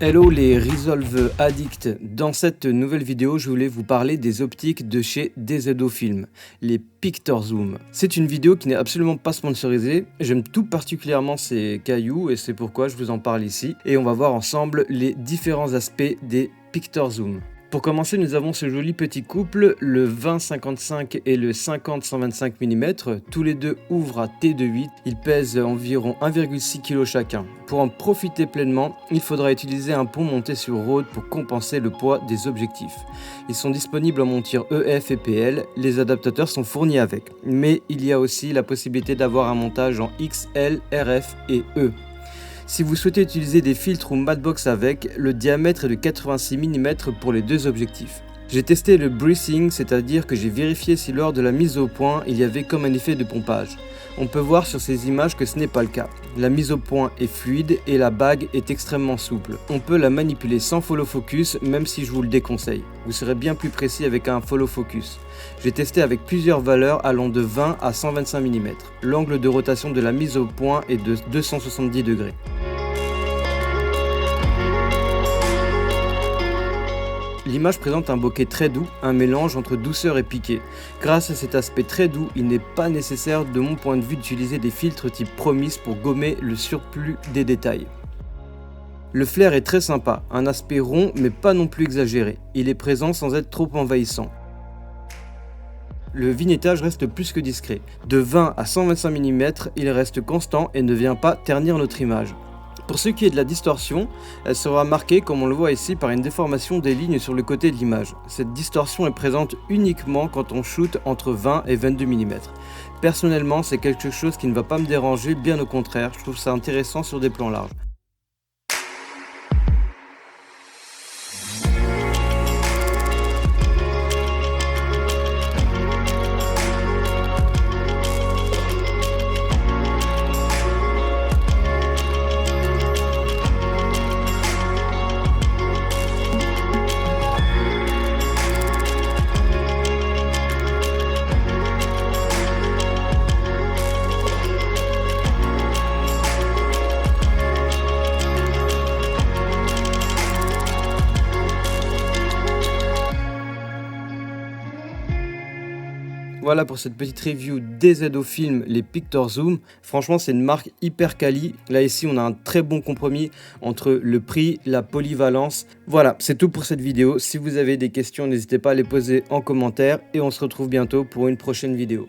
Hello les Resolve Addicts, dans cette nouvelle vidéo je voulais vous parler des optiques de chez DZO Film, les Pictorzoom. C'est une vidéo qui n'est absolument pas sponsorisée, j'aime tout particulièrement ces cailloux et c'est pourquoi je vous en parle ici. Et on va voir ensemble les différents aspects des Pictorzoom. Pour commencer, nous avons ce joli petit couple, le 20-55 et le 50-125 mm. Tous les deux ouvrent à T de 8. Ils pèsent environ 1,6 kg chacun. Pour en profiter pleinement, il faudra utiliser un pont monté sur Rode pour compenser le poids des objectifs. Ils sont disponibles en monture EF et PL. Les adaptateurs sont fournis avec. Mais il y a aussi la possibilité d'avoir un montage en XL, RF et E. Si vous souhaitez utiliser des filtres ou matbox avec, le diamètre est de 86 mm pour les deux objectifs. J'ai testé le breathing, c'est-à-dire que j'ai vérifié si lors de la mise au point, il y avait comme un effet de pompage. On peut voir sur ces images que ce n'est pas le cas. La mise au point est fluide et la bague est extrêmement souple. On peut la manipuler sans follow focus, même si je vous le déconseille. Vous serez bien plus précis avec un follow focus. J'ai testé avec plusieurs valeurs allant de 20 à 125 mm. L'angle de rotation de la mise au point est de 270 degrés. L'image présente un bokeh très doux, un mélange entre douceur et piqué. Grâce à cet aspect très doux, il n'est pas nécessaire de mon point de vue d'utiliser des filtres type Promise pour gommer le surplus des détails. Le flair est très sympa, un aspect rond mais pas non plus exagéré. Il est présent sans être trop envahissant. Le vignettage reste plus que discret. De 20 à 125 mm, il reste constant et ne vient pas ternir notre image. Pour ce qui est de la distorsion, elle sera marquée comme on le voit ici par une déformation des lignes sur le côté de l'image. Cette distorsion est présente uniquement quand on shoot entre 20 et 22 mm. Personnellement, c'est quelque chose qui ne va pas me déranger, bien au contraire, je trouve ça intéressant sur des plans larges. Voilà pour cette petite review des DZO Film, les Pictorzoom. Franchement, c'est une marque hyper quali. Là, ici, on a un très bon compromis entre le prix, la polyvalence. Voilà, c'est tout pour cette vidéo. Si vous avez des questions, n'hésitez pas à les poser en commentaire et on se retrouve bientôt pour une prochaine vidéo.